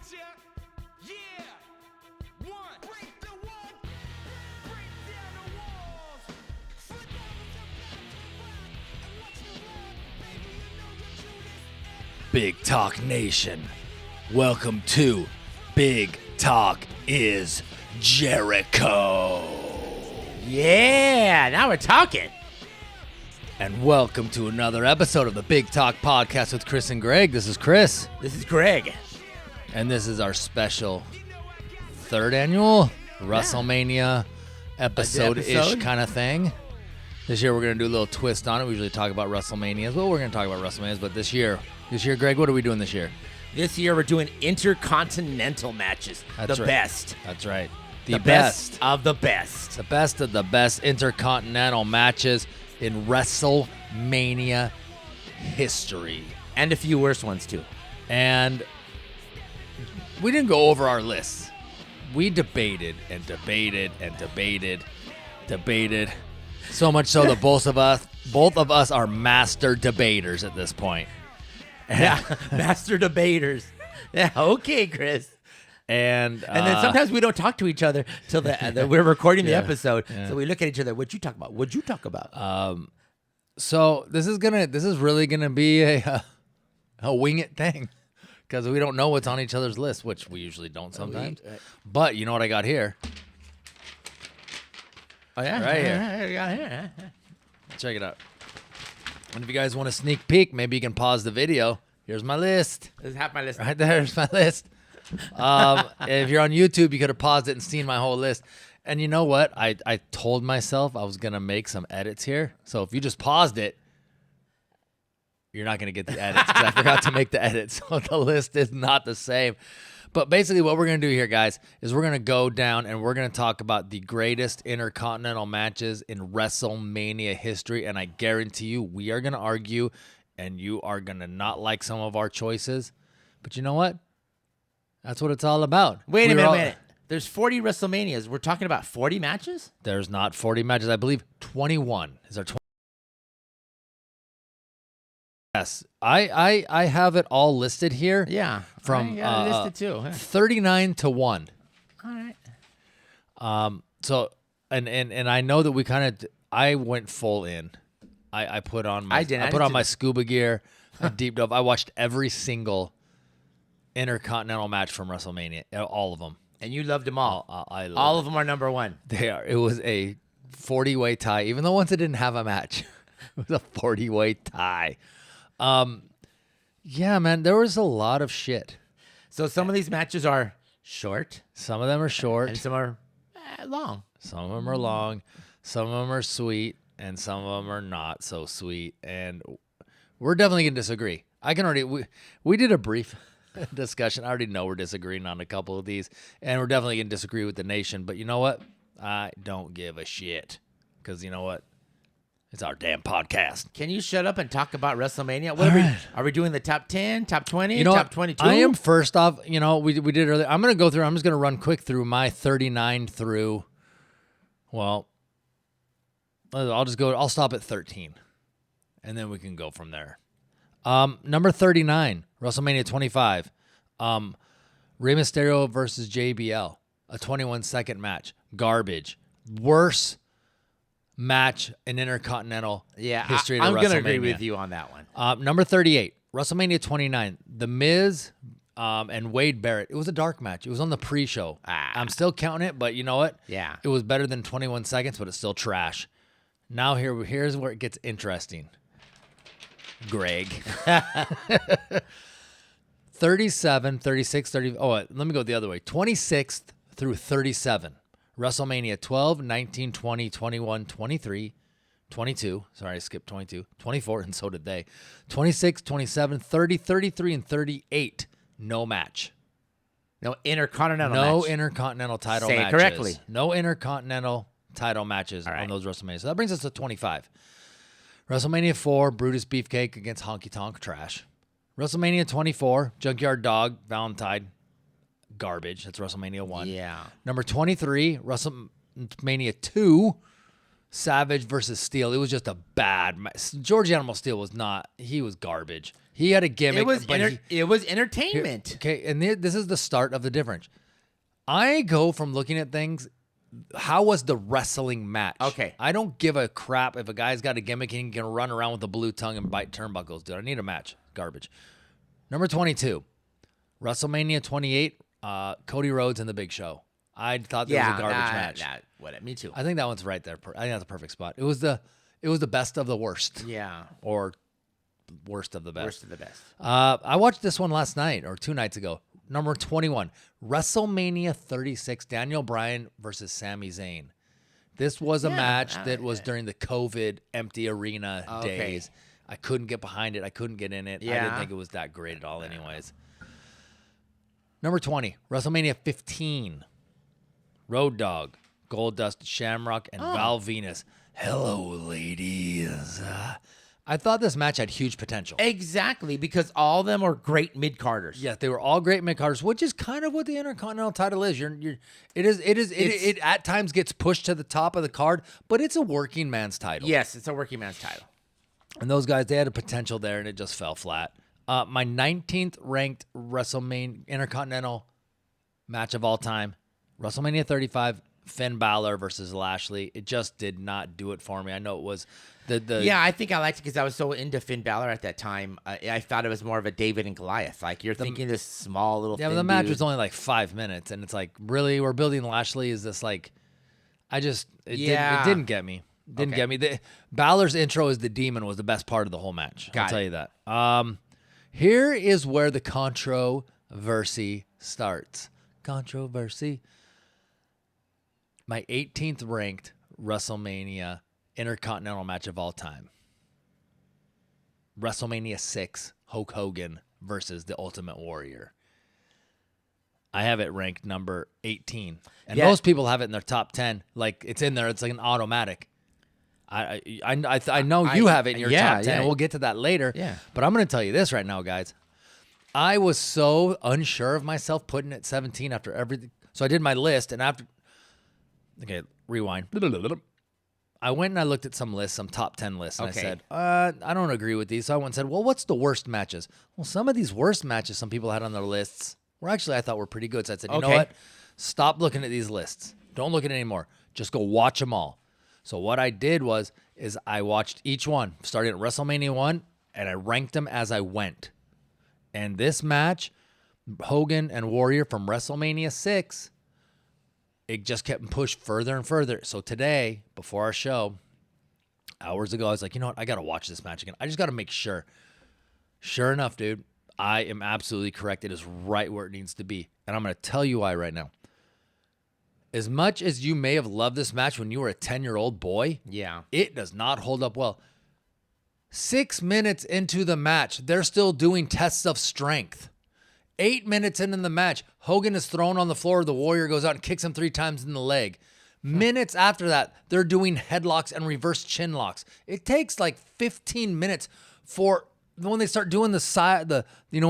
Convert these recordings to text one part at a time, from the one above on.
gotcha. Yeah. One. Break the wall. Break down the walls. Flip over the back to the rock and watch it roll. Baby, you know you do this. Big Talk Nation, welcome to Big Talk is Jericho. Yeah, now we're talking. And welcome to another episode of the Big Talk Podcast with Chris and Gregg. This is Chris. This is Gregg. And this is our special third annual WrestleMania episode-ish episode? kind of thing. This year we're going to do a little twist on it. We usually talk about WrestleManias. Well, we're going to talk about WrestleManias, but this year, Gregg, what are we doing this year? This year we're doing Intercontinental matches. That's the right. best. That's right. The best of the best. The best of the best Intercontinental matches in WrestleMania history. And a few worse ones, too. And we didn't go over our lists. We debated and debated and debated. So much so that both of us are master debaters at this point. Yeah, master debaters. Yeah, okay, Chris. And then sometimes we don't talk to each other till we're recording the Yeah, episode. yeah. So we look at each other. What'd you talk about? What'd you talk about? So this is really gonna be a wing it thing because we don't know what's on each other's list, which we usually don't sometimes. But you know what I got here? Oh, yeah? Right here. Yeah. Check it out. And if you guys want a sneak peek, maybe you can pause the video. Here's my list. This is half my list. Right there's my list. If you're on YouTube, you could have paused it and seen my whole list. And you know what? I told myself I was going to make some edits here. So if you just paused it, you're not going to get the edits because I forgot to make the edits. So the list is not the same. But basically what we're going to do here, guys, is we're going to go down and we're going to talk about the greatest Intercontinental matches in WrestleMania history. And I guarantee you we are going to argue and you are going to not like some of our choices. But you know what? That's what it's all about. Wait a minute. There's 40 WrestleManias. We're talking about 40 matches? There's not 40 matches. I believe 21 is our 20. Yes, I have it all listed here. Yeah. From I got it listed too. Yeah. 39 to 1. All right. So and I know that we I went full in. I put on my I put on my scuba gear. I deep dove. I watched every single Intercontinental match from WrestleMania, all of them. And you loved them all. I love all of them are number one. They are. It was a 40-way tie, even the ones that didn't have a match. It was a 40-way tie. Yeah, man, there was a lot of shit. So some of these matches are short. Some of them are short. And some are long. Some of them are long. Some of them are sweet. And some of them are not so sweet. And we're definitely going to disagree. We did a brief discussion. I already know we're disagreeing on a couple of these. And we're definitely going to disagree with the nation. But you know what? I don't give a shit. Because you know what? It's our damn podcast. Can you shut up and talk about WrestleMania? What are we doing the top 10, top 20, top 22? I am first off, we did earlier. I'm going to go through, I'm just going to run quick through my 39 through, well, I'll stop at 13. And then we can go from there. Number 39, WrestleMania 25. Rey Mysterio versus JBL. A 21-second match. Garbage. Worse match in Intercontinental history of WrestleMania. I'm going to agree with you on that one. Number 38, WrestleMania 29, The Miz and Wade Barrett. It was a dark match. It was on the pre-show. I'm still counting it, but you know what? Yeah. It was better than 21 seconds, but it's still trash. Now here's where it gets interesting. Gregg. 37, 36, 30. Oh, let me go the other way. 26th through 37. WrestleMania 12, 19, 20, 21, 23, 22. Sorry, I skipped 22. 24, and so did they. 26, 27, 30, 33, and 38. No match. No Intercontinental match. No Intercontinental title matches. Say it correctly. No Intercontinental title matches on those WrestleManias. So that brings us to 25. WrestleMania 4, Brutus Beefcake against Honky Tonk Trash. WrestleMania 24, Junkyard Dog, Valentine. Garbage. That's WrestleMania 1. Yeah. Number 23, WrestleMania 2, Savage versus Steel. It was just a bad match. George Animal Steel was not. He was garbage. He had a gimmick. It was entertainment. Okay, and this is the start of the difference. I go from looking at things. How was the wrestling match? Okay. I don't give a crap if a guy's got a gimmick and he can run around with a blue tongue and bite turnbuckles, dude. I need a match. Garbage. Number 22, WrestleMania 28, Cody Rhodes and The Big Show. I thought that was a garbage match. Me too. I think that one's right there. I think that's a perfect spot. It was the best of the worst. Yeah. Or worst of the best. Worst of the best. I watched this one last night or 2 nights ago. Number 21, WrestleMania 36, Daniel Bryan versus Sami Zayn. This was a match that was during the COVID empty arena days. I couldn't get behind it. I couldn't get in it. I didn't think it was that great at all anyways. Number 20, WrestleMania 15, Road Dogg, Goldust, Shamrock, and Val Venus. Hello, ladies. I thought this match had huge potential. Exactly, because all of them are great mid-carders. Yeah, they were all great mid-carders, which is kind of what the Intercontinental title is. It at times gets pushed to the top of the card, but it's a working man's title. Yes, it's a working man's title. And those guys, they had a potential there, and it just fell flat. My 19th ranked WrestleMania Intercontinental match of all time, WrestleMania 35, Finn Balor versus Lashley. It just did not do it for me. I know it was Yeah, I think I liked it because I was so into Finn Balor at that time. I thought it was more of a David and Goliath. Like, you're thinking this small little Yeah, but the match was only like 5 minutes, and it's like, really? We're building Lashley? Is this like... it didn't get me. Didn't get me. Balor's intro as the Demon was the best part of the whole match. I'll tell you that. Here is where the controversy starts. Controversy. My 18th ranked WrestleMania Intercontinental match of all time. WrestleMania 6, Hulk Hogan versus the Ultimate Warrior. I have it ranked number 18. And most people have it in their top 10. Like, it's in there. It's like an automatic. I know you have it in your top 10. And we'll get to that later. Yeah. But I'm going to tell you this right now, guys. I was so unsure of myself putting it 17 after everything. So I did my list, and after... Okay, rewind. I went and I looked at some lists, some top 10 lists, and I said, I don't agree with these. So I went and said, well, what's the worst matches? Well, some of these worst matches some people had on their lists were actually, I thought, were pretty good. So I said, you know what? Stop looking at these lists. Don't look at it anymore. Just go watch them all. So what I did is I watched each one, starting at WrestleMania 1, and I ranked them as I went. And this match, Hogan and Warrior from WrestleMania 6, it just kept pushed further and further. So today, before our show, hours ago, I was like, you know what? I got to watch this match again. I just got to make sure. Sure enough, dude, I am absolutely correct. It is right where it needs to be. And I'm going to tell you why right now. As much as you may have loved this match when you were a 10-year-old boy, it does not hold up well. 6 minutes into the match, they're still doing tests of strength. 8 minutes into the match, Hogan is thrown on the floor. The Warrior goes out and kicks him 3 times in the leg. Minutes after that, they're doing headlocks and reverse chin locks. It takes like 15 minutes for when they start doing when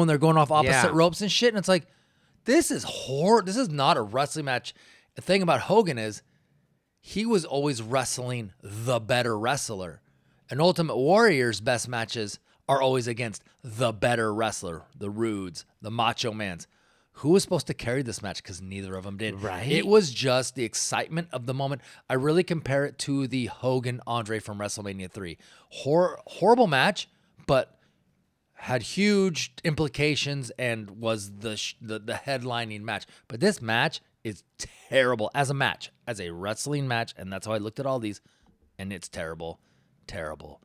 they're going off opposite ropes and shit. And it's like, this is horrible. This is not a wrestling match. The thing about Hogan is he was always wrestling the better wrestler. And Ultimate Warrior's best matches are always against the better wrestler, the Rudes, the Macho Mans. Who was supposed to carry this match? Because neither of them did. Right. It was just the excitement of the moment. I really compare it to the Hogan-Andre from WrestleMania 3. Horrible match, but had huge implications and was the headlining match. But this match is terrible as a match, as a wrestling match, and that's how I looked at all these, and it's terrible, terrible,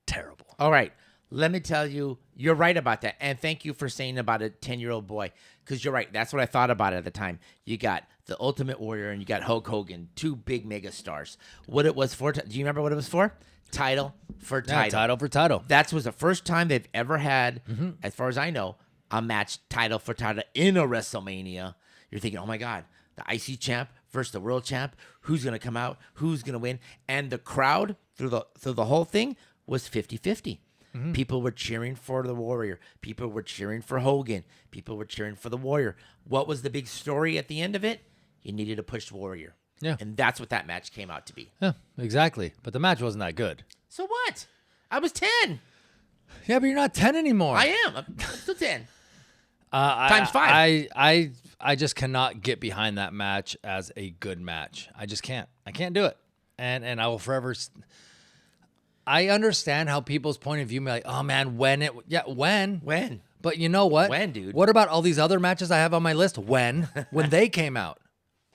terrible. All right. Let me tell you, you're right about that. And thank you for saying about a 10-year-old boy, because you're right. That's what I thought about it at the time. You got the Ultimate Warrior and you got Hulk Hogan, 2 big mega stars. What it was for, do you remember what it was for? Title for title. Yeah, title for title. That was the first time they've ever had, as far as I know, a match title for title in a WrestleMania. You're thinking, oh my God, the IC champ versus the world champ. Who's going to come out? Who's going to win? And the crowd through the whole thing was 50-50. People were cheering for the Warrior. People were cheering for Hogan. People were cheering for the Warrior. What was the big story at the end of it? You needed to push Warrior. Yeah. And that's what that match came out to be. Yeah, exactly. But the match wasn't that good. So what? I was 10. Yeah, but you're not 10 anymore. I am. I'm still 10. Times 5. I just cannot get behind that match as a good match. I just can't. I can't do it. And I will forever. I understand how people's point of view may be like, oh man, when. When? But you know what? When, dude? What about all these other matches I have on my list? When they came out?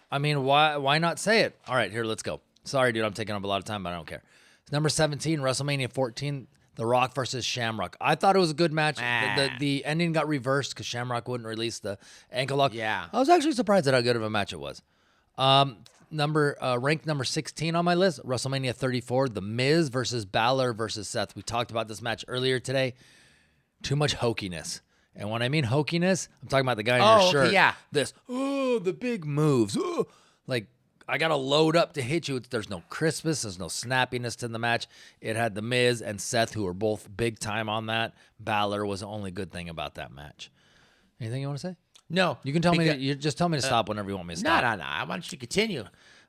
I mean, why not say it? All right, here, let's go. Sorry, dude, I'm taking up a lot of time, but I don't care. Number 17, WrestleMania 14, The Rock versus Shamrock. I thought it was a good match. The ending got reversed because Shamrock wouldn't release the ankle lock. Yeah. I was actually surprised at how good of a match it was. Ranked number 16 on my list, WrestleMania 34, The Miz versus Balor versus Seth. We talked about this match earlier today. Too much hokiness. And when I mean hokiness, I'm talking about the guy in your shirt. Okay, yeah. The big moves. Like, I got to load up to hit you. There's no crispness. There's no snappiness to the match. It had The Miz and Seth, who were both big time on that. Balor was the only good thing about that match. Anything you want to say? No. You can tell me. You just tell me to stop whenever you want me to stop. No. I want you to continue.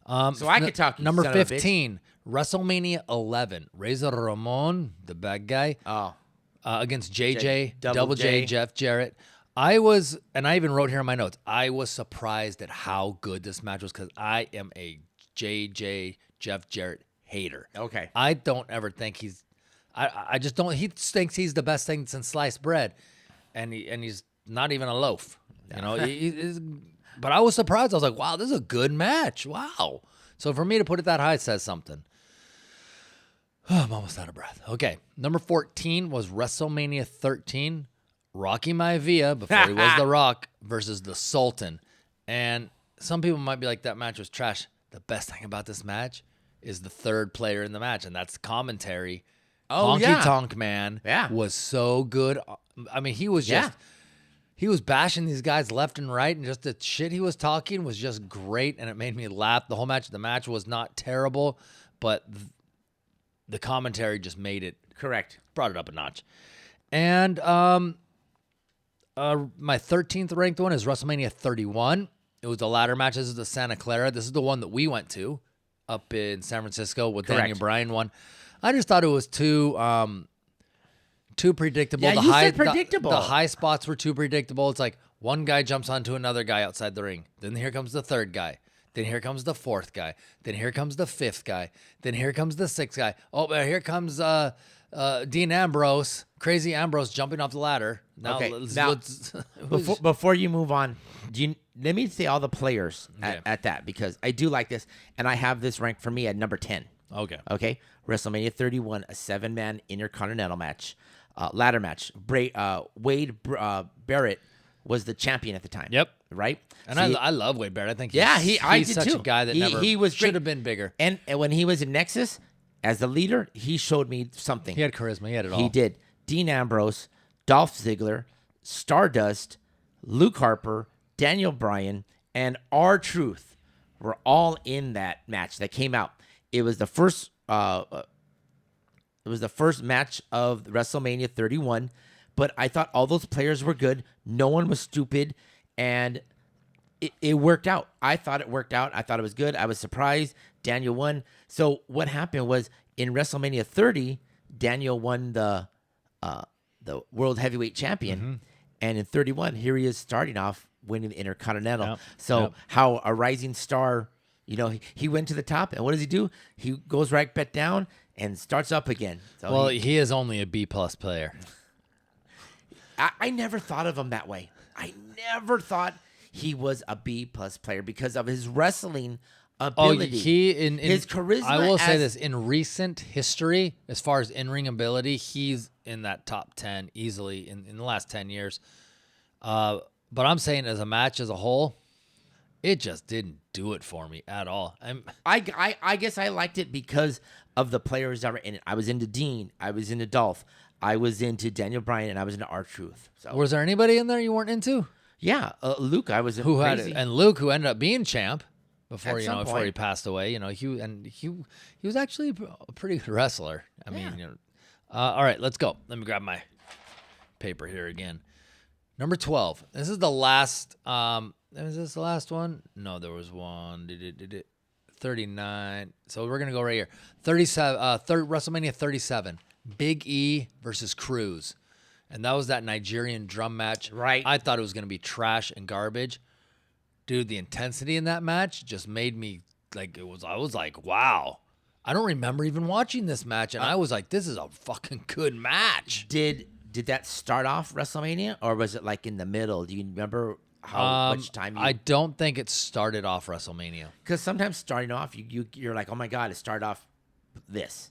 So I can talk. You Number son of a bitch. 15, WrestleMania 11. Razor Ramon, the bad guy. Oh. Against JJ, Double Double J, J. Jeff Jarrett. I even wrote here in my notes, I was surprised at how good this match was because I am a JJ, Jeff Jarrett hater. Okay. I don't ever think I just don't, he thinks he's the best thing since sliced bread. And he's not even a loaf. You know, but I was surprised. I was like, wow, this is a good match. Wow. So for me to put it that high says something. I'm almost out of breath. Okay. Number 14 was WrestleMania 13. Rocky Maivia, before he was The Rock, versus the Sultan. And some people might be like, that match was trash. The best thing about this match is the third player in the match, and that's commentary. Oh, Honky Tonk Man Yeah. was so good. I mean, he was just... He was bashing these guys left and right, and just the shit he was talking was just great, and it made me laugh. The whole match, the match was not terrible, but the commentary just made it, Correct. brought it up a notch. And my 13th ranked one is WrestleMania 31. It was the ladder match. This is the Santa Clara. This is the one that we went to up in San Francisco with Correct. Daniel Bryan one. I just thought it was too predictable. Yeah, you said predictable. The high spots were too predictable. It's like one guy jumps onto another guy outside the ring. Then here comes the third guy. Then here comes the fourth guy. Then here comes the fifth guy. Then here comes the sixth guy. Oh, here comes Dean Ambrose, Crazy Ambrose jumping off the ladder. Now, Okay, let's Before you move on, let me say all the players Okay. at that, because I do like this, and I have this ranked for me at number 10. Okay. Okay, WrestleMania 31, a 7-man Intercontinental match, ladder match. Wade Barrett was the champion at the time. Yep. Right. And So I love Wade Barrett. I think I he's did such too. a guy that He was should great. have been bigger. And when he was in Nexus as the leader, he showed me something. He had charisma. He had it all. He did. Dean Ambrose, Dolph Ziggler, Stardust, Luke Harper, Daniel Bryan, and R-Truth were all in that match that came out. It was the first. It was the first match of WrestleMania 31, but I thought all those players were good. No one was stupid, and it worked out. I thought it worked out. I thought it was good. I was surprised. Daniel won. So what happened was in WrestleMania 30, Daniel won the World Heavyweight Champion, and in 31, here he is starting off winning the Intercontinental. Yep. So Yep. how a rising star, he went to the top, and what does he do? He goes right back down and starts up again. So Well, he is only a B+ player. I never thought of him that way. I never thought he was a B+ player because of his wrestling ability. His charisma. I will say as- this: in recent history, as far as in-ring ability, he's in that top 10 easily in the last 10 years. But I'm saying as a match as a whole, it just didn't do it for me at all. I guess I liked it because of the players that were in it. I was into Dean. I was into Dolph. I was into Daniel Bryan, and I was into R-Truth. So Was there anybody in there you weren't into? yeah, Luke. I was Who had crazy. it? And Luke, who ended up being champ before At some before he point. passed away. He was actually a pretty good wrestler. I mean, all right, let's go. Let me grab my paper here again. Number 12. This is the last. Is this the last one? No, there was one. 39. So we're gonna go right here. 37. WrestleMania 37. Big E versus Cruz, and that was that Nigerian drum match. Right. I thought it was gonna be trash and garbage. Dude, the intensity in that match just made me like it was. I was like, wow. I don't remember even watching this match, and I was like, this is a fucking good match. Did that start off WrestleMania, or was it like in the middle? Do you remember how much time? I don't think it started off WrestleMania. Because sometimes starting off, you're like, oh my god, it started off this,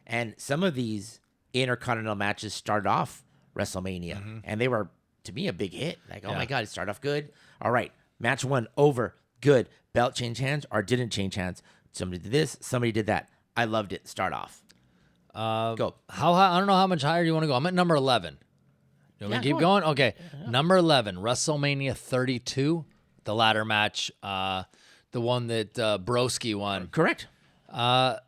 and some of these Intercontinental matches started off WrestleMania, and they were to me a big hit. Like, oh my god, it started off good. All right, match 1 over, good. Belt changed hands or didn't change hands. Somebody did this, somebody did that. I loved it. Start off. Go. How high? I don't know how much higher you want to go. I'm at number 11. You want me to keep going? Okay. Number 11, WrestleMania 32, the ladder match, the one that Broski won. Correct. I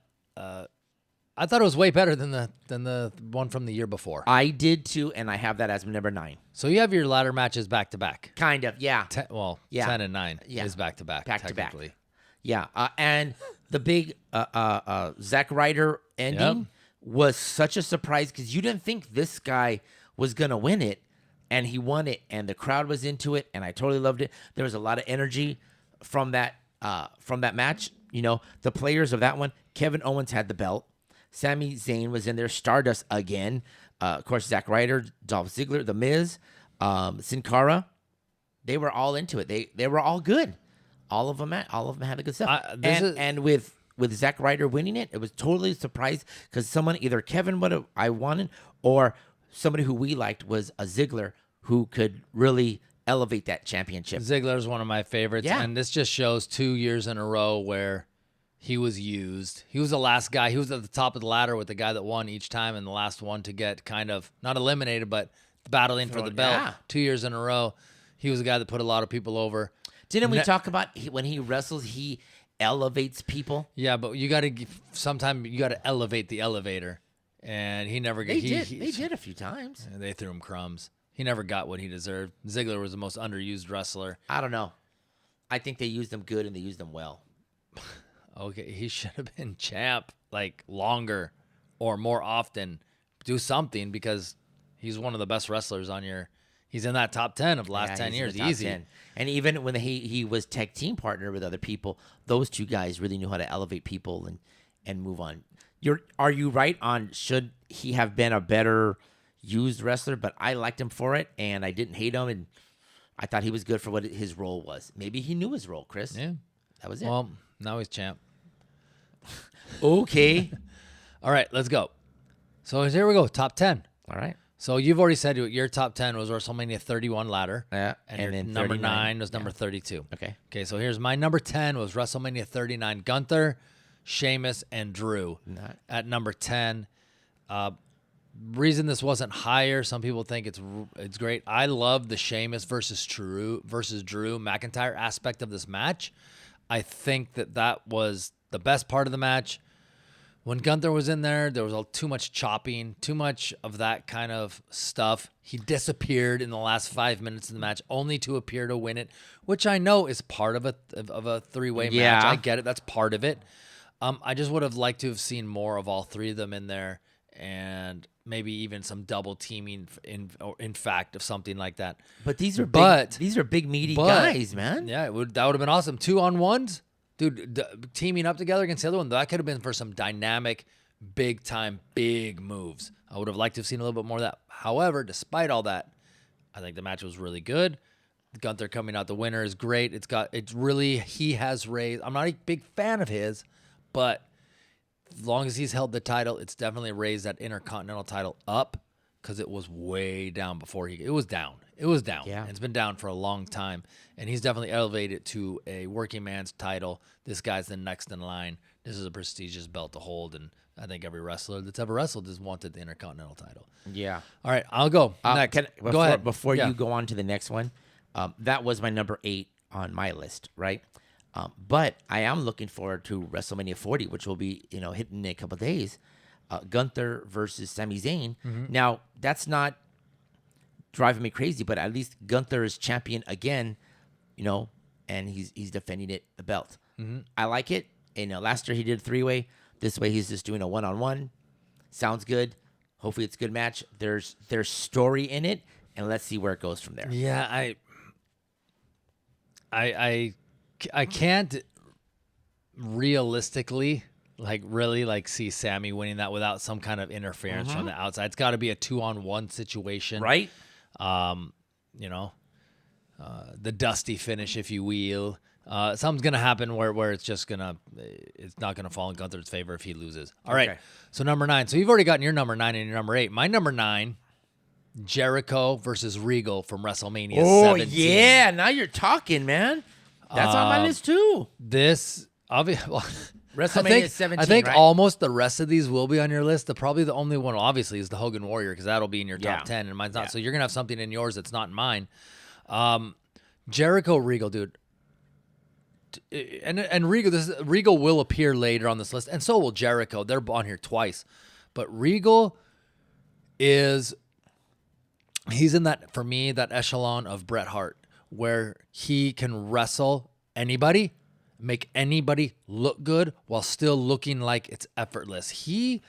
thought it was way better than the one from the year before. I did too, and I have that as number 9. So you have your ladder matches back to back. Kind of, yeah. 10 and 9 is back to back. Back to back. Technically. Yeah, and the big Zack Ryder ending was such a surprise because you didn't think this guy was gonna win it, and he won it, and the crowd was into it, and I totally loved it. There was a lot of energy from that match. You know, the players of that one. Kevin Owens had the belt. Sami Zayn was in there. Stardust again. Of course, Zack Ryder, Dolph Ziggler, The Miz, Sin Cara. They were all into it. They were all good. All of them had the good stuff. And with Zack Ryder winning it, it was totally a surprise because someone, either Kevin would I wanted, or somebody who we liked was a Ziggler who could really elevate that championship. Ziggler's one of my favorites, and this just shows 2 years in a row where he was used. He was the last guy. He was at the top of the ladder with the guy that won each time, and the last one to get kind of not eliminated, but battling for the belt. Yeah. 2 years in a row, he was the guy that put a lot of people over. Didn't we talk about when he wrestles, he elevates people? Yeah, but you got to sometimes you got to elevate the elevator, and he never. They did a few times. They threw him crumbs. He never got what he deserved. Ziggler was the most underused wrestler. I don't know. I think they used him good and they used him well. Okay, he should have been champ like longer or more often. Do something because he's one of the best wrestlers on your. He's in that top 10 of the last 10 years. Easy. 10. And even when he was tag team partner with other people, those two guys really knew how to elevate people and move on. Are you right on should he have been a better used wrestler? But I liked him for it, and I didn't hate him, and I thought he was good for what his role was. Maybe he knew his role, Chris. Yeah. That was it. Well, now he's champ. Okay. All right, let's go. So here we go, top 10. All right. So you've already said your top 10 was WrestleMania 31 ladder. Yeah. And, And your then number 39. 9 was number 32. Okay. Okay, so here's my number 10 was WrestleMania 39. Gunther, Sheamus, and Drew. At number 10. Reason this wasn't higher, some people think it's great. I love the Sheamus versus Drew McIntyre aspect of this match. I think that was the best part of the match. When Gunther was in there was too much chopping, too much of that kind of stuff. He disappeared in the last 5 minutes of the match, only to appear to win it, which I know is part of a three-way match. I get it. That's part of it. I just would have liked to have seen more of all three of them in there, and maybe even some double teaming in fact of something like that. But these are big meaty guys, man. Yeah, that would have been awesome. 2-on-1s. Dude, teaming up together against the other one, that could have been for some dynamic, big moves. I would have liked to have seen a little bit more of that. However, despite all that, I think the match was really good. Gunther coming out the winner is great. He has raised. I'm not a big fan of his, but as long as he's held the title, it's definitely raised that Intercontinental title up because it was way down before it was down. It was down. Yeah. It's been down for a long time. And he's definitely elevated it to a working man's title. This guy's the next in line. This is a prestigious belt to hold. And I think every wrestler that's ever wrestled has wanted the Intercontinental title. Yeah. All right, I'll go. Next. Go ahead. Before you go on to the next one, that was my number 8 on my list, right? But I am looking forward to WrestleMania 40, which will be hitting in a couple of days. Gunther versus Sami Zayn. Mm-hmm. Now, that's not driving me crazy, but at least Gunther is champion again, and he's defending the belt. Mm-hmm. I like it. last year he did a 3-way. This way he's just doing a 1-on-1. Sounds good. Hopefully it's a good match. There's story in it, and let's see where it goes from there. Yeah, I can't realistically really see Sammy winning that without some kind of interference from the outside. It's got to be a 2-on-1 situation, Right? You know, the dusty finish, if you will. Something's gonna happen where it's not gonna fall in Gunther's favor if he loses. All right. So number 9. So you've already gotten your number 9 and your number 8. My number 9, Jericho versus Regal from WrestleMania 17. Yeah, now you're talking, man. That's on my list too. This obviously. WrestleMania 17. I think right? almost the rest of these will be on your list. Probably the only one, obviously, is the Hogan Warrior because that'll be in your top 10 and mine's not. So you're gonna have something in yours that's not in mine. Jericho Regal, dude. And Regal will appear later on this list, and so will Jericho. They're on here twice, but Regal he's in that, for me, that echelon of Bret Hart where he can wrestle anybody, make anybody look good while still looking like it's effortless. He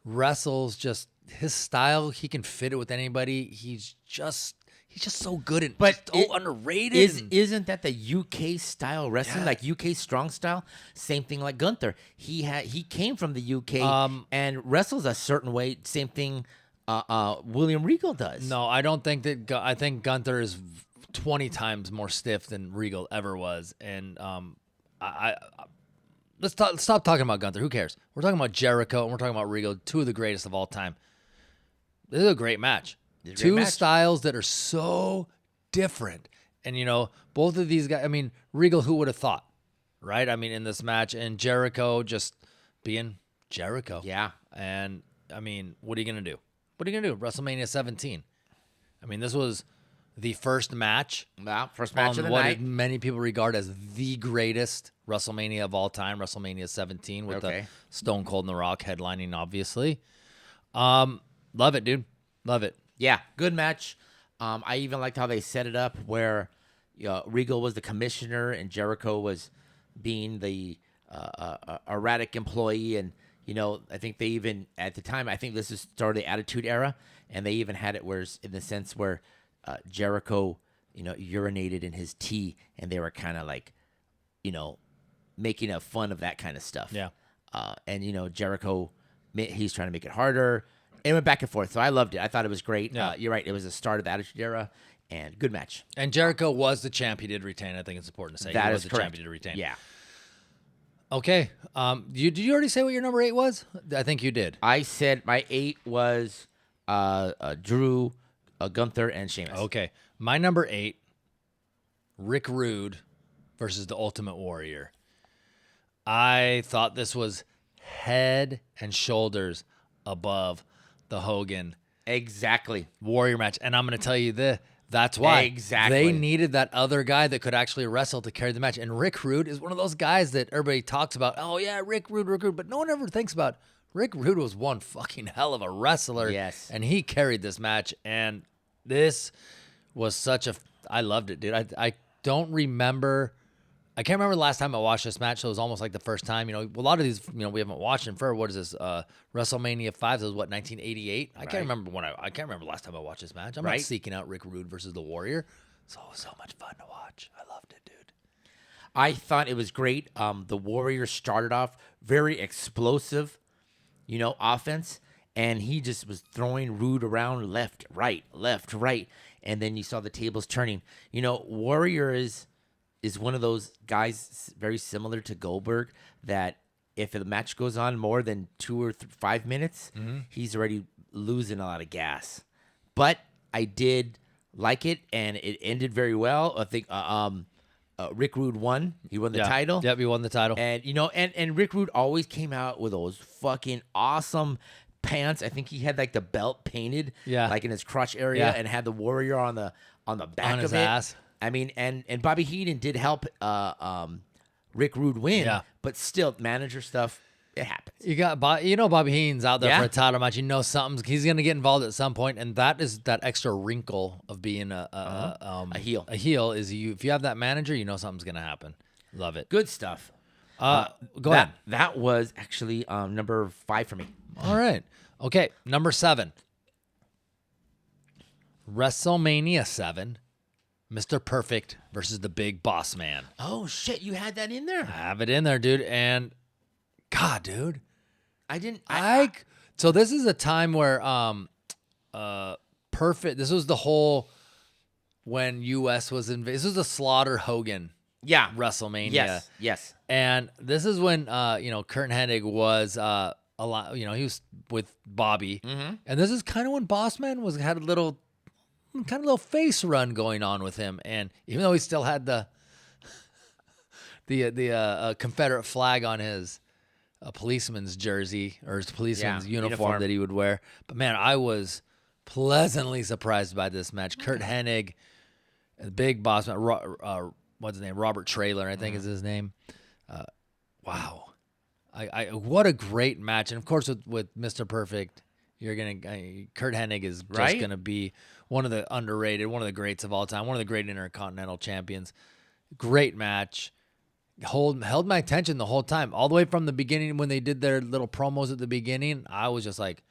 wrestles just his style. He can fit it with anybody. He's just so good and so underrated. Isn't that the UK style wrestling, like UK strong style? Same thing like Gunther. He came from the UK and wrestles a certain way. Same thing William Regal does. No, I don't think that. I think Gunther is 20 times more stiff than Regal ever was. And let's stop talking about Gunther. Who cares? We're talking about Jericho and we're talking about Regal, two of the greatest of all time. This is a great match. Two styles that are so different. And, both of these guys, I mean, Regal, who would have thought, right? I mean, in this match, and Jericho just being Jericho. Yeah. And, I mean, what are you going to do? What are you going to do? WrestleMania 17. I mean, this was the first match. Well, first match of the what night. Many people regard as the greatest WrestleMania of all time, WrestleMania 17, with the Stone Cold and The Rock headlining, obviously. Love it, dude. Love it. Yeah, good match. I even liked how they set it up where Regal was the commissioner and Jericho was being the erratic employee. And, I think they even, at the time, I think this is started the Attitude Era, and they even had it where, in the sense where Jericho, urinated in his tea, and they were kind of like, making a fun of that kind of stuff. Yeah. And, Jericho, he's trying to make it harder. It went back and forth, so I loved it. I thought it was great. Yeah. You're right. It was the start of the Attitude Era, and good match. And Jericho was the champ. He did retain. I think it's important to say. That he is was the correct. champ. He did retain. Yeah. Okay. Did you already say what your number 8 was? I think you did. I said my 8 was Drew, Gunther, and Sheamus. Okay. My number 8, Rick Rude versus the Ultimate Warrior. I thought this was head and shoulders above the Hogan Exactly. Warrior match. And I'm going to tell you that's why. Exactly. They needed that other guy that could actually wrestle to carry the match. And Rick Rude is one of those guys that everybody talks about. Oh, yeah, Rick Rude. But no one ever thinks about Rick Rude was one fucking hell of a wrestler. Yes. And he carried this match. And this was I loved it, dude. I don't remember. I can't remember the last time I watched this match, so it was almost like the first time. A lot of these, we haven't watched them for, what is this, WrestleMania 5, so it was, 1988? I can't remember I can't remember the last time I watched this match. I'm not seeking out Rick Rude versus the Warrior. So it was so much fun to watch. I loved it, dude. I thought it was great. The Warrior started off very explosive, offense, and he just was throwing Rude around left, right, and then you saw the tables turning. Warrior is one of those guys very similar to Goldberg that if the match goes on more than 2 or 5 minutes, he's already losing a lot of gas. But I did like it, and it ended very well. I think Rick Rude won. He won the title. Yep, he won the title. And and Rick Rude always came out with those fucking awesome pants. I think he had like the belt painted, like in his crotch area, and had the Warrior on the back On of his it. ass. I mean, and Bobby Heenan did help Rick Rude win, but still, manager stuff, it happens. You got, Bobby Heenan's out there for a title match. He's gonna get involved at some point, and that is that extra wrinkle of being a heel. A heel is if you have that manager, something's gonna happen. Love it. Good stuff. Go ahead. That was actually number 5 for me. All right. Okay. Number 7. WrestleMania 7. Mr. Perfect versus the Big Boss Man. Oh shit, you had that in there. I have it in there, dude. And God, dude. I didn't. So this is a time where Perfect. This was the whole when US was in. This was the Slaughter Hogan Yeah. WrestleMania. Yes. And this is when Kurt Hennig was a lot. He was with Bobby, and this is kind of when Bossman had a little face run going on with him. And even though he still had the Confederate flag on his policeman's jersey or his policeman's uniform that he would wear, but man, I was pleasantly surprised by this match. Kurt Hennig, the Big Bossman, what's his name? Robert Traylor, I think is his name. Wow. What a great match. And of course with Mr. Perfect, Kurt Hennig is just going to be one of the underrated, one of the greats of all time, one of the great Intercontinental champions. Great match. Held my attention the whole time, all the way from the beginning when they did their little promos at the beginning. I was just like,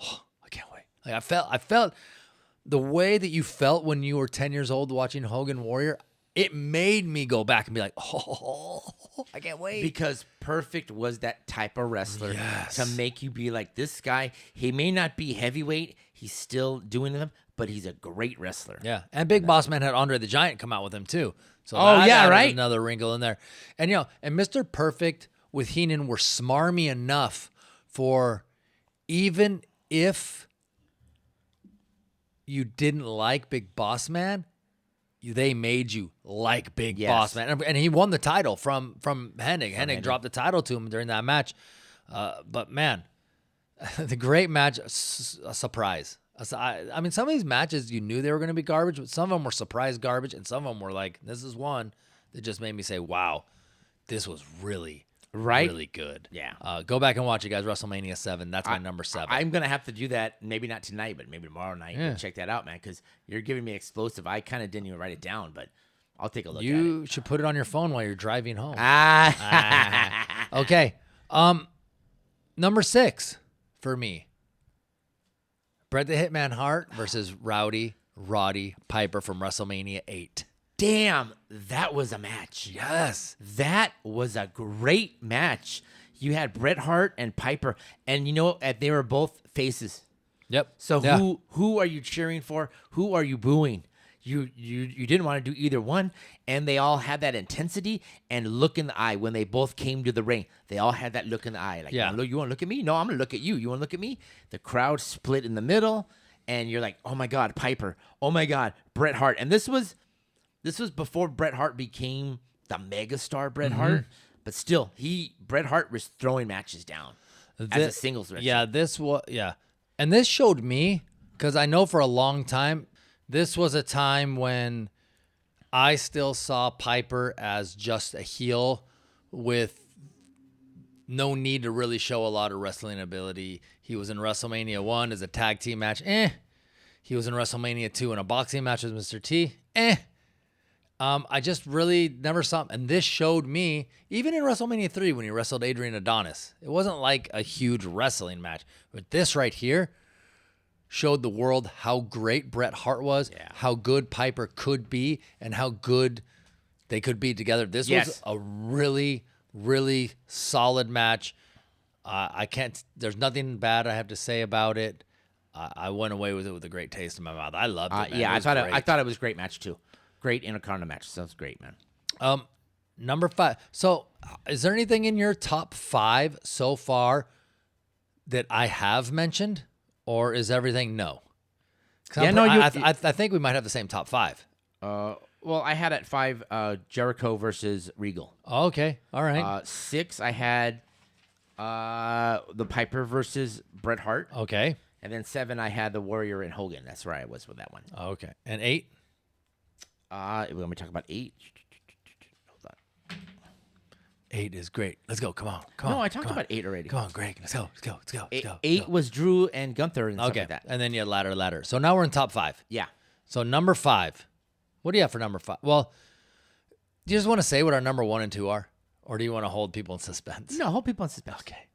oh, I can't wait. Like I felt the way that you felt when you were 10 years old watching Hogan Warrior. It made me go back and be like, oh, I can't wait. Because Perfect was that type of wrestler to make you be like, this guy, he may not be heavyweight, he's still doing them, but he's a great wrestler. Yeah, and Big Boss Man had Andre the Giant come out with him too. So another wrinkle in there. And and Mr. Perfect with Heenan were smarmy enough for even if you didn't like Big Boss Man, they made you like Big Boss Man. And he won the title from Hennig. Hennig dropped the title to him during that match. But man, the great match, a surprise. I mean, some of these matches you knew they were going to be garbage, but some of them were surprise garbage, and some of them were like, this is one that just made me say, wow, this was really, really good. Yeah. Go back and watch it, guys. WrestleMania 7. That's my number 7. I'm going to have to do that, maybe not tonight, but maybe tomorrow night. And check that out, man, because you're giving me explosive. I kind of didn't even write it down, but I'll take a look at it. You should put it on your phone while you're driving home. Okay. Number 6 for me. Bret the Hitman Hart versus Roddy Piper from WrestleMania 8. Damn, that was a match. Yes. That was a great match. You had Bret Hart and Piper, and they were both faces. Yep. So who are you cheering for? Who are you booing? You didn't want to do either one, and they all had that intensity and look in the eye when they both came to the ring. They all had that look in the eye. Like, you want to look at me? No, I'm going to look at you. You want to look at me? The crowd split in the middle, and you're like, oh, my God, Piper. Oh, my God, Bret Hart. And this was before Bret Hart became the megastar Bret Hart, but still, Bret Hart was throwing matches down as a singles wrestler. And this showed me, because I know for a long time, this was a time when I still saw Piper as just a heel with no need to really show a lot of wrestling ability. He was in WrestleMania 1 as a tag team match. He was in WrestleMania 2 in a boxing match with Mr. T. I just really never saw him. And this showed me, even in WrestleMania 3 when he wrestled Adrian Adonis, it wasn't like a huge wrestling match. But this right here showed the world how great Bret Hart was, how good Piper could be, and how good they could be together. This was a really, really solid match. There's nothing bad I have to say about it. I went away with it with a great taste in my mouth. I loved it, man. I thought it was a great match too. Great Intercontinental match. Sounds great, man. Number 5. So, is there anything in your top 5 so far that I have mentioned, or is everything no? I think we might have the same top 5. Well, I had at 5 Jericho versus Regal. Oh, okay, all right. 6, I had the Piper versus Bret Hart. Okay. And then 7, I had the Warrior and Hogan. That's where I was with that one. Okay. And 8? When we talk about 8. Hold on. 8 is great. Let's go. Come on. No, I talked about 8 already. Come on, Greg. Let's go. 8 was Drew and Gunther and stuff like that. And then you had ladder. So now we're in top 5. Yeah. So number 5. What do you have for number 5? Well, do you just want to say what our number 1 and 2 are? Or do you want to hold people in suspense? No, hold people in suspense. Okay.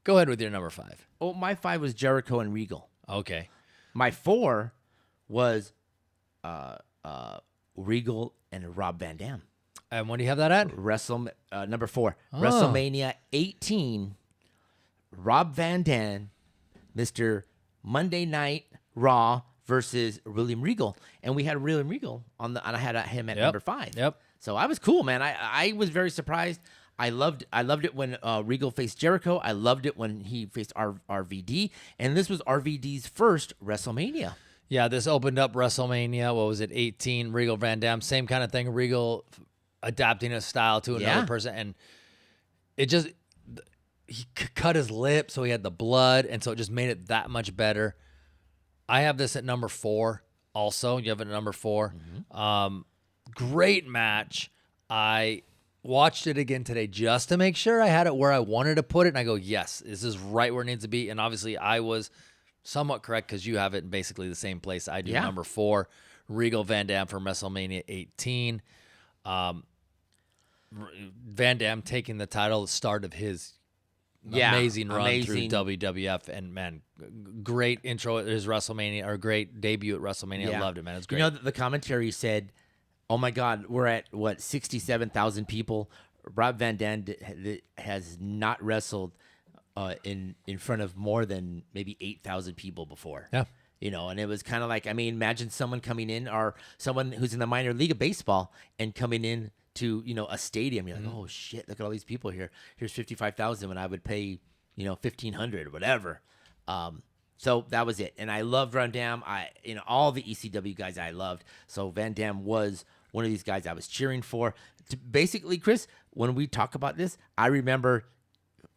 Go ahead with your number 5. Oh, my 5 was Jericho and Regal. Okay. My 4 was Regal and Rob Van Dam. And what do you have that at? Number 4, WrestleMania 18. Rob Van Dam, Mr. Monday Night Raw versus William Regal, and we had William Regal and I had him at number 5. Yep. So I was cool, man. I was very surprised. I loved it when Regal faced Jericho. I loved it when he faced RVD, and this was RVD's first WrestleMania. Yeah, this opened up WrestleMania. What was it? 18. Regal Van Dam, same kind of thing. Regal adapting his style to another person, and it just he cut his lip, so he had the blood, and so it just made it that much better. I have this at number 4. Also, you have it at number 4. Great match. I watched it again today just to make sure I had it where I wanted to put it, and I go, yes, this is right where it needs to be. And obviously, I was somewhat correct because you have it in basically the same place I do. Number 4, Regal Van Dam from WrestleMania 18. Van Dam taking the title, the start of his amazing run through WWF, and man, great intro at his WrestleMania, or great debut at WrestleMania. I loved it, man. It's great. You know, the commentary said, "Oh my God, we're at 67,000 people." Rob Van Dam has not wrestled in front of more than maybe 8,000 people before. Yeah. You know, and it was kind of like, I mean, imagine someone coming in, or someone who's in the minor league of baseball and coming in to, you know, a stadium. You're like, oh shit, look at all these people here. Here's 55,000 when I would pay, you know, 1,500 or whatever. So that was it. And I loved Van Dam. All the ECW guys I loved. So Van Dam was one of these guys I was cheering for. Basically, Chris, when we talk about this, I remember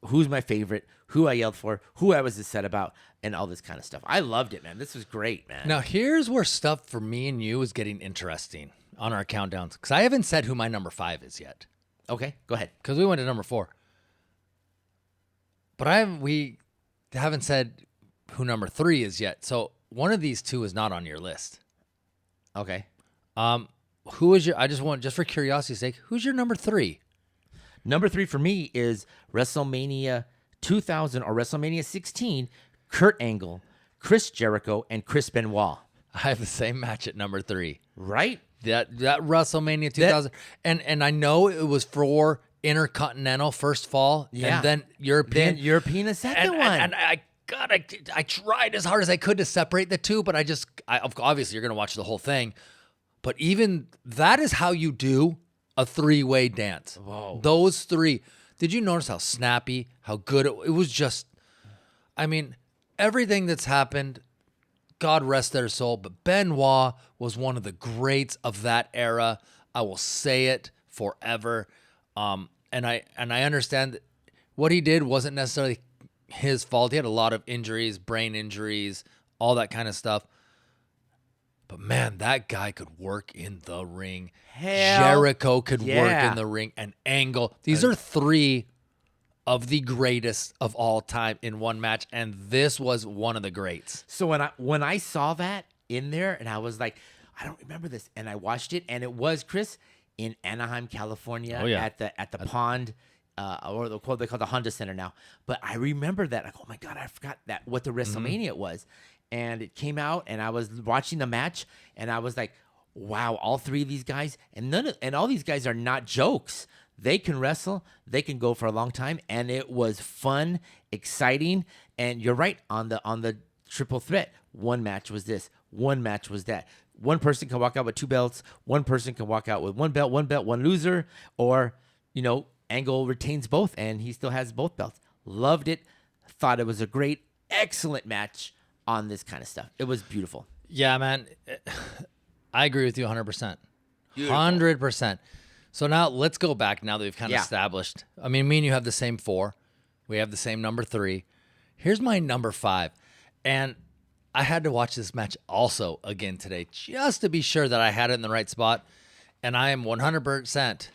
who's my favorite, who I yelled for, who I was upset about, and all this kind of stuff. I loved it, man. This was great, man. Now, here's where stuff for me and you is getting interesting on our countdowns, because I haven't said who my number 5 is yet. Okay, go ahead. Because we went to number 4. But we haven't said who number 3 is yet. So one of these two is not on your list. Okay. Who is your, just for curiosity's sake, who's your number 3? Number 3 for me is WrestleMania 2000 or WrestleMania 16, Kurt Angle, Chris Jericho, and Chris Benoit. I have the same match at number 3. Right? That WrestleMania 2000. And I know it was for Intercontinental first fall. Yeah. And then European. Then European a second one. And I tried as hard as I could to separate the two, but obviously you're going to watch the whole thing. But even that is how you do a 3-way dance. Whoa. Those 3. Did you notice how snappy, how good it was? Just, I mean, everything that's happened, God rest their soul, but Benoit was one of the greats of that era. I will say it forever. And I understand that what he did wasn't necessarily his fault. He had a lot of injuries, brain injuries, all that kind of stuff. But man, that guy could work in the ring. Jericho could work in the ring. And Angle. These are 3 of the greatest of all time in one match, and this was one of the greats. So when I saw that in there, and I was like, I don't remember this, and I watched it, and it was, Chris, in Anaheim, California, at the pond, or they call the Honda Center now. But I remember that. Like, oh my God, I forgot what the WrestleMania it was. And it came out, and I was watching the match, and I was like, wow, all 3 of these guys, and all these guys are not jokes. They can wrestle, they can go for a long time, and it was fun, exciting. And you're right, on the triple threat, one match was this, one match was that. One person can walk out with 2 belts, one person can walk out with 1 belt, one loser, or, you know, Angle retains both, and he still has both belts. Loved it, thought it was a great, excellent match on this kind of stuff. It was beautiful. Yeah, man. I agree with you 100%. 100%. So now let's go back now that we've kind of established. I mean, me and you have the same 4. We have the same number 3. Here's my number 5. And I had to watch this match also again today just to be sure that I had it in the right spot. And I am 100%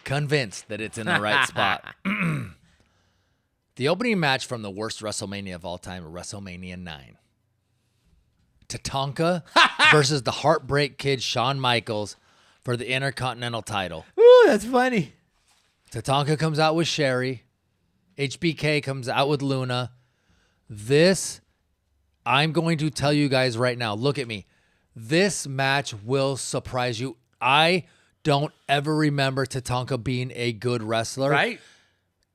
convinced that it's in the right spot. The opening match from the worst WrestleMania of all time, WrestleMania 9. Tatanka versus the Heartbreak Kid, Shawn Michaels, for the Intercontinental title. Ooh, that's funny. Tatanka comes out with Sherry. HBK comes out with Luna. This, I'm going to tell you guys right now, look at me. This match will surprise you. I don't ever remember Tatanka being a good wrestler. Right?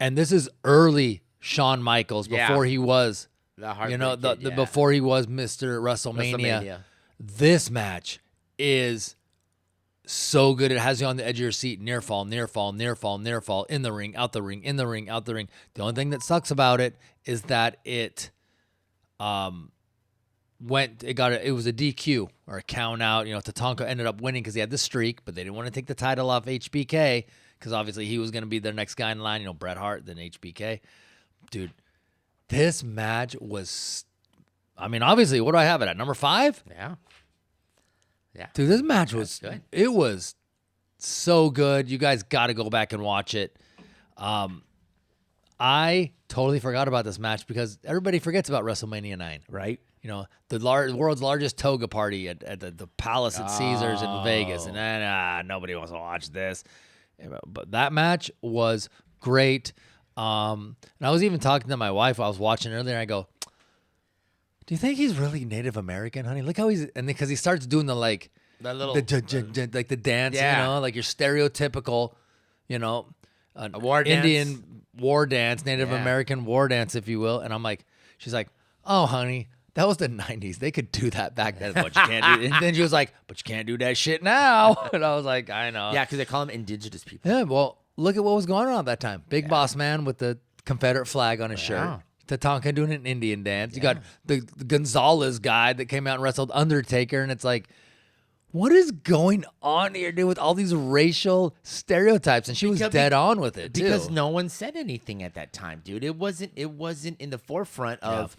And this is early Shawn Michaels Yeah. before he was, The before he was Mr. WrestleMania. This match is so good. It has you on the edge of your seat. Near fall, near fall, near fall, near fall. In the ring, out the ring, in the ring, out the ring. The only thing that sucks about it is that it it was a DQ or a count out. You know, Tatanka ended up winning because he had the streak, but they didn't want to take the title off HBK because obviously he was going to be their next guy in line. You know, Bret Hart, then HBK. Dude, this match was, I mean, obviously, what do I have it at? Number 5? Yeah. Yeah. Dude, this match was good. It was so good. You guys got to go back and watch it. I totally forgot about this match because everybody forgets about WrestleMania 9. Right? You know, the world's largest toga party at the Palace at Caesars in Vegas. And nobody wants to watch this. But that match was great. And I was even talking to my wife while I was watching earlier. And I go, do you think he's really Native American, honey? Look how because he starts doing the like That little like the dance, Yeah. you know, like your stereotypical, you know, war dance. Indian war dance, Native Yeah. American war dance, if you will. And I'm like, she's like, oh, honey, that was the 90s. They could do that back then, but you can't do it. And then she was like, but you can't do that shit now. And I was like, I know. Yeah, because they call them indigenous people. Yeah, well, look at what was going on at that time. Big Boss Man with the Confederate flag on his shirt. Tatanka doing an Indian dance. You got the Gonzalez guy that came out and wrestled Undertaker, and it's like, what is going on here, dude, with all these racial stereotypes? And she was dead on with it, too. Because no one said anything at that time, dude. It wasn't in the forefront of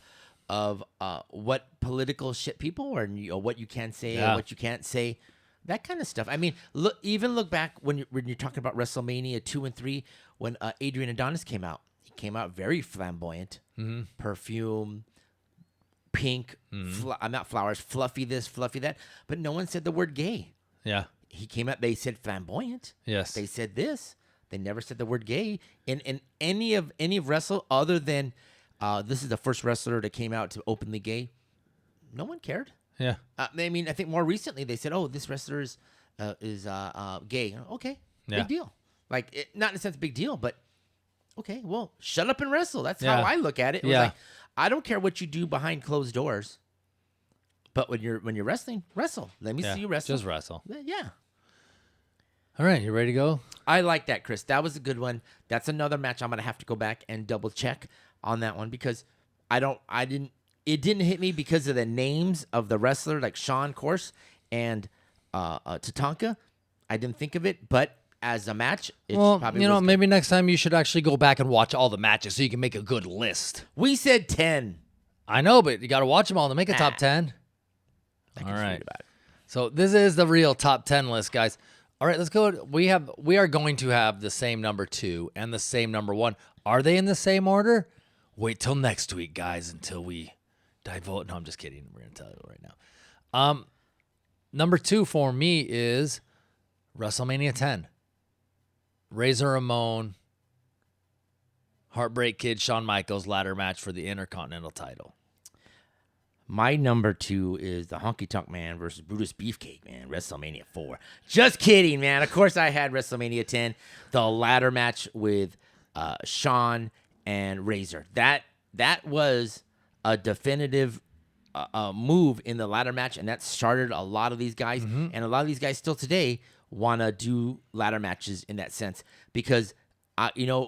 what political shit people or what you can say or what you can't say. That kind of stuff. I mean, look back when you're talking about WrestleMania 2 and 3 when Adrian Adonis came out. He came out very flamboyant, perfume, pink, not flowers, fluffy this, fluffy that. But no one said the word gay. Yeah. He came out. They said flamboyant. Yes. They said this. They never said the word gay in any of wrestle other than this is the first wrestler that came out to openly gay. No one cared. Yeah. I mean, I think more recently they said, "Oh, this wrestler is gay." Okay, big deal. Like, not in a sense, big deal, but okay. Well, shut up and wrestle. That's how I look at it. It was like, I don't care what you do behind closed doors, but when you're wrestling, wrestle. Let me see you wrestle. Just wrestle. Yeah. All right, you ready to go? I like that, Chris. That was a good one. That's another match I'm gonna have to go back and double check on that one because it didn't hit me because of the names of the wrestler, like Shawn, of course, and Tatanka. I didn't think of it, but as a match, it probably was good. maybe next time you should actually go back and watch all the matches so you can make a good list. We said 10. I know, but you got to watch them all to make a top 10. I can All just right. read about it. So this is the real top 10 list, guys. All right, let's go. We are going to have the same number 2 and the same number 1. Are they in the same order? Wait till next week, guys, until we divulge. No, I'm just kidding. We're going to tell you right now. Number 2 for me is WrestleMania 10. Razor Ramon, Heartbreak Kid, Shawn Michaels ladder match for the Intercontinental title. My number 2 is the Honky Tonk Man versus Brutus Beefcake, man. WrestleMania 4. Just kidding, man. Of course, I had WrestleMania 10, the ladder match with Shawn and Razor. That was a definitive move in the ladder match, and that started a lot of these guys. And a lot of these guys still today want to do ladder matches in that sense because,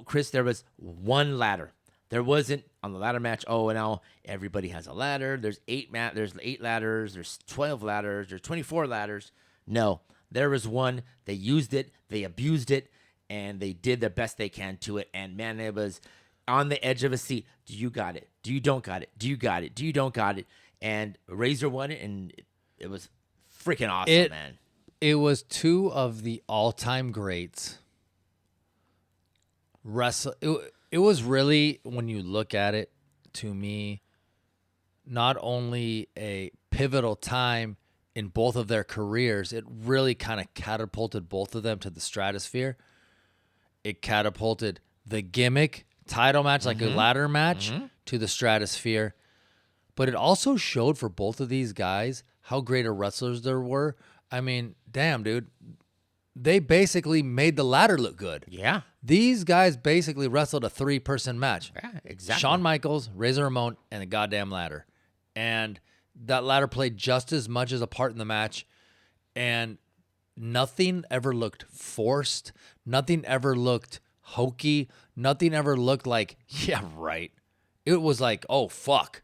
Chris, there was one ladder. There wasn't on the ladder match, now everybody has a ladder. There's 8 ladders. There's 12 ladders. There's 24 ladders. No, there was one. They used it. They abused it, and they did the best they can to it. And, man, it was on the edge of a seat. Do you got it? Do you don't got it? Do you got it? Do you don't got it? And Razor won it, and it was freaking awesome, man. It was 2 of the all-time greats. It was really, when you look at it, to me, not only a pivotal time in both of their careers, it really kind of catapulted both of them to the stratosphere. It catapulted the gimmick title match, like a ladder match, to the stratosphere. But it also showed for both of these guys how great of wrestlers there were. I mean, damn, dude. They basically made the ladder look good. Yeah. These guys basically wrestled a 3-person match. Yeah, exactly. Shawn Michaels, Razor Ramon, and a goddamn ladder. And that ladder played just as much as a part in the match. And nothing ever looked forced. Nothing ever looked hokey. Nothing ever looked like, yeah, right. It was like, oh, fuck.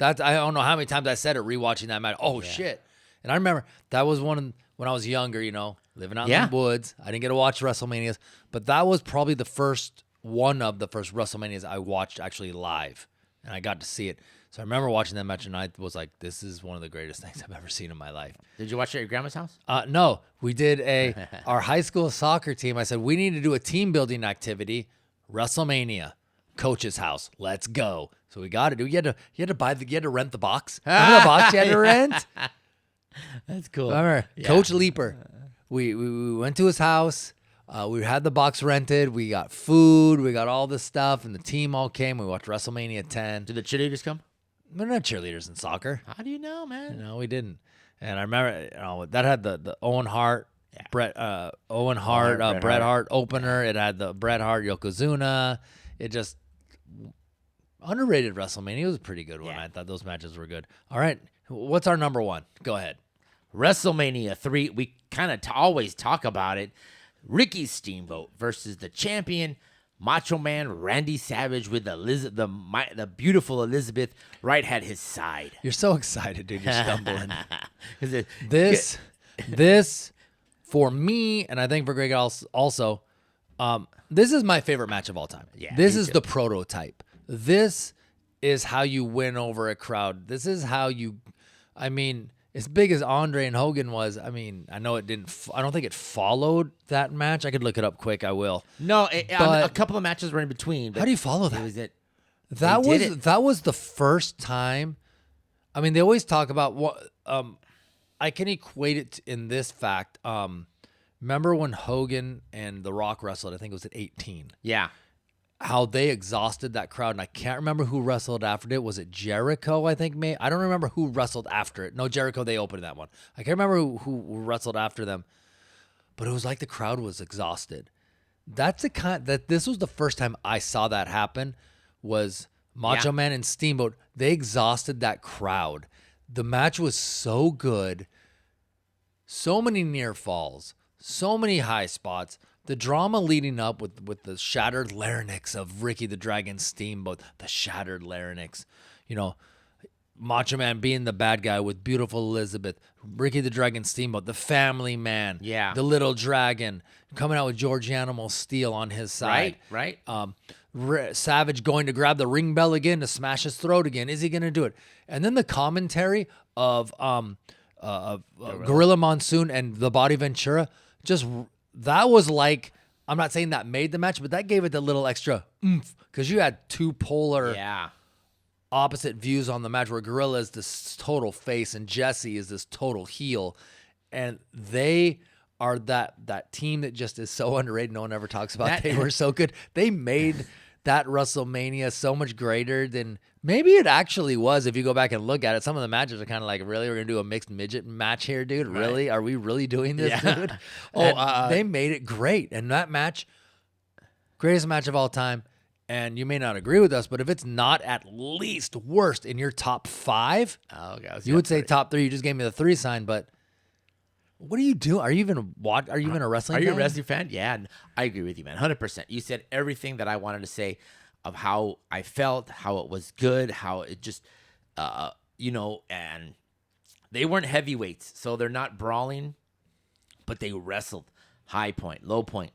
I don't know how many times I said it rewatching that match. Oh, shit. And I remember that was when I was younger, living out in the woods. I didn't get to watch WrestleManias, but that was probably one of the first WrestleManias I watched actually live, and I got to see it. So I remember watching that match, and I was like, this is one of the greatest things I've ever seen in my life. Did you watch it at your grandma's house? No, we did our high school soccer team. I said, we need to do a team building activity, WrestleMania, coach's house. Let's go. So we got it. You had to rent the box. Remember the box you had to rent? That's cool. Remember, Coach Leaper. We went to his house. We had the box rented. We got food. We got all this stuff, and the team all came. We watched WrestleMania 10. Did the cheerleaders come? We're not cheerleaders in soccer. How do you know, man? No, we didn't. And I remember that had the Owen Hart, Bret Hart opener. It had the Bret Hart Yokozuna. It just underrated WrestleMania. It was a pretty good one. I thought those matches were good. All right, what's our number one? Go ahead. WrestleMania 3, we kind of always talk about it. Ricky Steamboat versus the champion, Macho Man Randy Savage, with the beautiful Elizabeth right at his side. You're so excited, dude. You're stumbling. This This, for me, and I think for Greg also, this is my favorite match of all time. Yeah, this me is too. the prototype. This is how you win over a crowd. This is how as big as Andre and Hogan was, I know it didn't. I don't think it followed that match. I could look it up quick. I will. No, But- a couple of matches were in between. But How do you follow that? It was it. That was the first time. They always talk about what. I can equate it in this fact. Remember when Hogan and The Rock wrestled? I think it was at 18. Yeah. How they exhausted that crowd, and I can't remember who wrestled after it. Was it Jericho? I think I don't remember who wrestled after it. No, Jericho. They opened that one. I can't remember who wrestled after them, but it was like the crowd was exhausted. That's the kind that this was the first time I saw that happen. Was Macho Man and Steamboat? They exhausted that crowd. The match was so good. So many near falls. So many high spots. The drama leading up with the shattered larynx of Ricky the Dragon Steamboat, the shattered larynx, Macho Man being the bad guy with beautiful Elizabeth, Ricky the Dragon Steamboat, the family man, the little dragon, coming out with George Animal Steel on his side. Right. Savage going to grab the ring bell again to smash his throat again. Is he going to do it? And then the commentary of Gorilla Monsoon and the Body Ventura, that was like, I'm not saying that made the match, but that gave it the little extra oomph, because you had two polar opposite views on the match, where Gorilla is this total face and Jesse is this total heel, and they are that team that just is so underrated. No one ever talks about. They were so good. They made that WrestleMania so much greater than maybe it actually was. If you go back and look at it, some of the matches are kind of like, really, we're gonna do a mixed midget match here, dude? Really? Are we really doing this, dude? They made it great, and that match, greatest match of all time. And you may not agree with us, but if it's not at least worst in your top 5, you would say top 3. You just gave me the 3 sign, but what do you do? Are you even a wrestling fan? Are you a wrestling fan? Yeah, I agree with you, man. 100%. You said everything that I wanted to say of how I felt, how it was good, how it just, and they weren't heavyweights, so they're not brawling, but they wrestled high point, low point.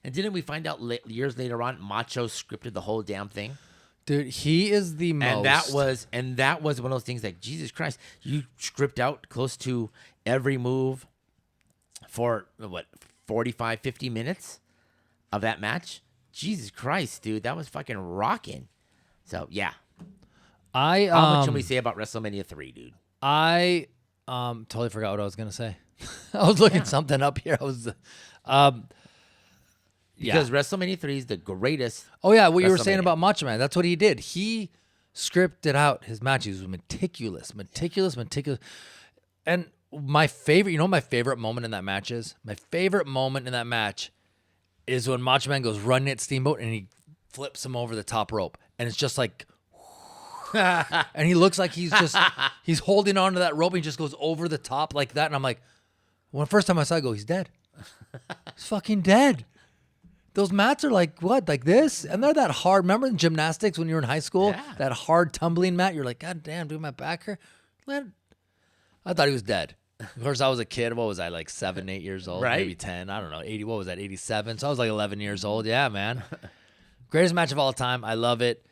And didn't we find out years later on, Macho scripted the whole damn thing? Dude, he is the most. And that was one of those things like, Jesus Christ, you script out close to every move for 45, 50 minutes of that match? Jesus Christ, dude, that was fucking rocking. So yeah. How much can we say about WrestleMania 3, dude? I Totally forgot what I was gonna say. I was looking something up here. I was, Because WrestleMania 3 is the greatest. Oh yeah, what you were saying WrestleMania. about Macho Man. That's what he did. He scripted out his matches. He was meticulous. And my favorite, my favorite moment in that match is? My favorite moment in that match is when Macho Man goes running at Steamboat and he flips him over the top rope. And it's just like, and he looks like he's holding on to that rope and he just goes over the top like that. And I'm like, when the first time I saw it, I go, he's dead. He's fucking dead. Those mats are like what? Like this? And they're that hard. Remember in gymnastics when you were in high school? Yeah. That hard tumbling mat? You're like, God damn, dude, my back hurt. I thought he was dead. Of course, I was a kid. What was I, like 7, 8 years old? Right. Maybe 10. I don't know. 80. What was that, 87? So I was like 11 years old. Yeah, man. Greatest match of all time. I love it.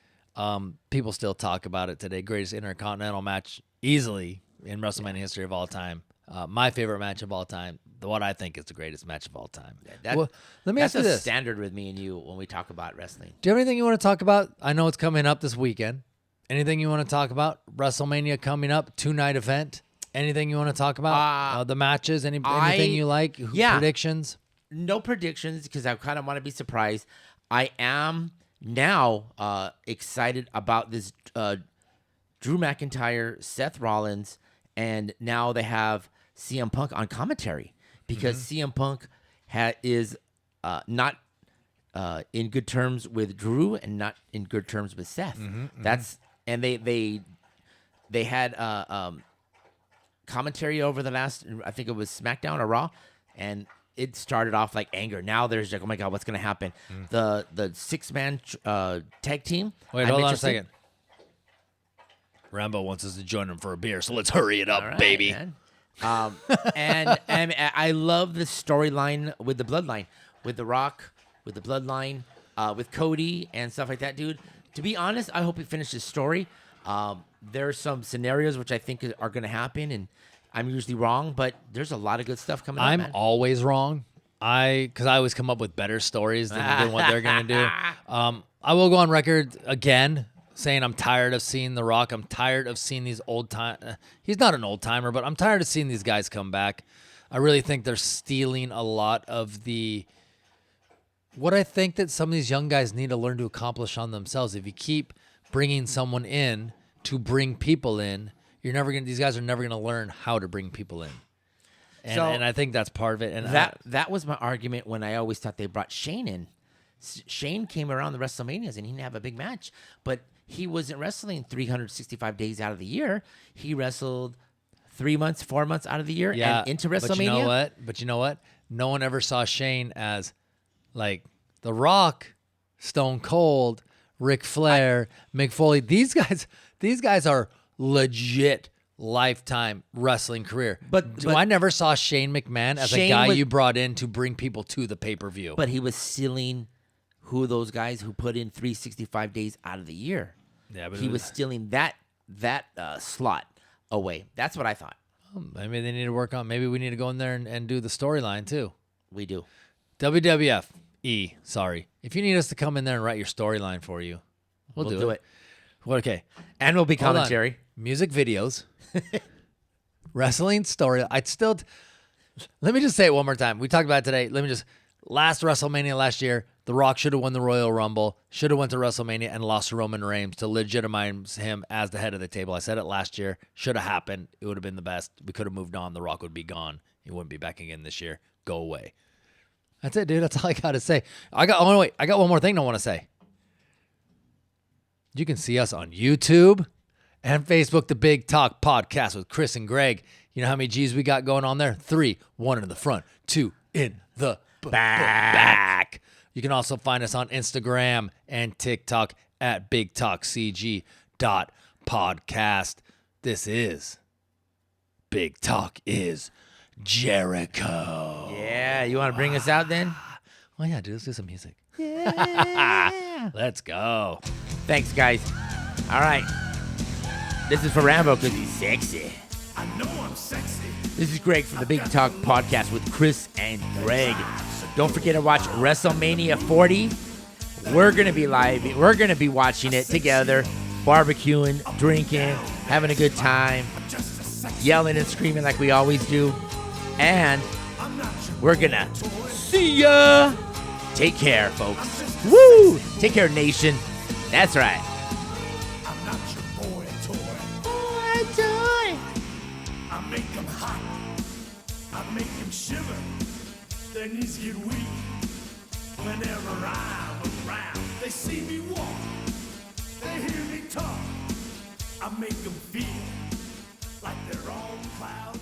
People still talk about it today. Greatest Intercontinental match easily in WrestleMania history of all time. My favorite match of all time. What I think is the greatest match of all time. Well, let me ask you That's a this. standard with me and you when we talk about wrestling. Do you have anything you want to talk about? I know it's coming up this weekend. Anything you want to talk about? WrestleMania coming up, 2-night event. Anything you want to talk about? The matches? Anything you like? Predictions? No predictions because I kind of want to be surprised. I am now excited about this Drew McIntyre, Seth Rollins, and now they have CM Punk on commentary because CM Punk is not in good terms with Drew and not in good terms with Seth. And they had commentary over the last, I think it was SmackDown or Raw, and it started off like anger. Now there's like, oh my God, what's gonna happen? The 6-man tag team. Wait, I'm hold on a interested. second. Rambo wants us to join him for a beer, so let's hurry it up, All right, baby. man. And I love the storyline with the Bloodline, with The Rock, with the Bloodline, with Cody and stuff like that, dude. To be honest, I hope he finishes his story. There are some scenarios which I think are going to happen, and I'm usually wrong, but there's a lot of good stuff coming up, I'm man. always wrong. Because I always come up with better stories than what they're going to do. I will go on record again saying I'm tired of seeing The Rock. I'm tired of seeing these old time. He's not an old timer, but I'm tired of seeing these guys come back. I really think they're stealing a lot of what I think that some of these young guys need to learn to accomplish on themselves. If you keep bringing someone in to bring people in, these guys are never going to learn how to bring people in. And I think that's part of it. And that was my argument when I always thought they brought Shane in. Shane came around the WrestleManias and he didn't have a big match, but he wasn't wrestling 365 days out of the year. He wrestled 3 months, 4 months out of the year and into WrestleMania. But you know what? No one ever saw Shane as like The Rock, Stone Cold, Ric Flair, Mick Foley. These guys are legit lifetime wrestling career. But I never saw Shane McMahon as a guy you brought in to bring people to the pay-per-view. But he was stealing those guys who put in 365 days out of the year. Yeah, but he was stealing that slot away. That's what I thought. Maybe they need to work on. Maybe we need to go in there and do the storyline too. We do. WWF. Sorry. If you need us to come in there and write your storyline for you, we'll do it. Well, okay. And we'll be Hold on. commentary. Music videos. Wrestling story. Let me just say it one more time. We talked about it today. Last WrestleMania last year, The Rock should have won the Royal Rumble, should have went to WrestleMania and lost to Roman Reigns to legitimize him as the head of the table. I said it last year. Should have happened. It would have been the best. We could have moved on. The Rock would be gone. He wouldn't be back again this year. Go away. That's it, dude. That's all I got to say. I got one more thing I want to say. You can see us on YouTube and Facebook, The Big Talk Podcast with Chris and Greg. You know how many G's we got going on there? 3, 1 in the front, 2 in the back. You can also find us on Instagram and TikTok at BigTalkCG.podcast. This is Big Talk is Jericho. Yeah, you want to bring us out then? Well, yeah, dude, let's do some music. Yeah. Let's go. Thanks, guys. All right. This is for Rambo because he's sexy. I know I'm sexy. This is Greg from the Big Talk Podcast with Chris and Greg. Don't forget to watch WrestleMania 40. We're going to be live. We're going to be watching it together, barbecuing, drinking, having a good time. yelling and screaming like we always do. And we're gonna see ya. Take care, folks. Woo! Take care, nation. That's right. I'm not your boy toy. Boy, toy. I make them hot. I make them shiver. Their knees get weak. Whenever I'm around, they see me walk. They hear me talk. I make them feel like they're on cloud